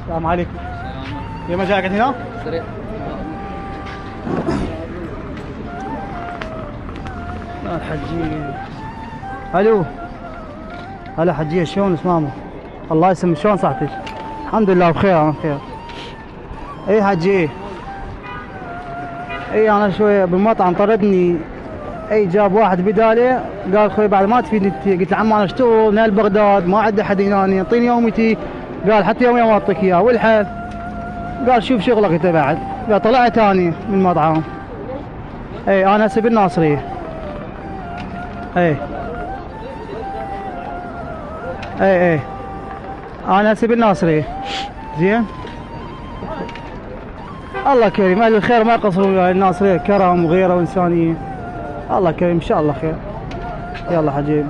السلام عليكم. يا ما جاك هنا؟ سريع. الحجية. الو. هلا حجية، شلون اسمامك؟ الله يسلمك، شلون صحتك؟ الحمد لله بخير، انا بخير. اي حجي، اي انا شوية بالمطعم طردني، اي جاب واحد بدالي قال خوي بعد ما تفيدني انت، قلت له عم انا اشتغل من بغداد ما عندي احد هنا اعطيني يومتي، قال حتى يومي ما اعطيك اياه والحل، قال شوف شغلك انت بعد، قال طلعت اني من المطعم. اي انا هسه بالناصرية. اي اي انا هسه بالناصرية. زين الله كريم، اهل الخير ما يقصرون وياي، الناصرية كرم وغيره وانسانية. الله كريم ان شاء الله خير. يلا حجيب.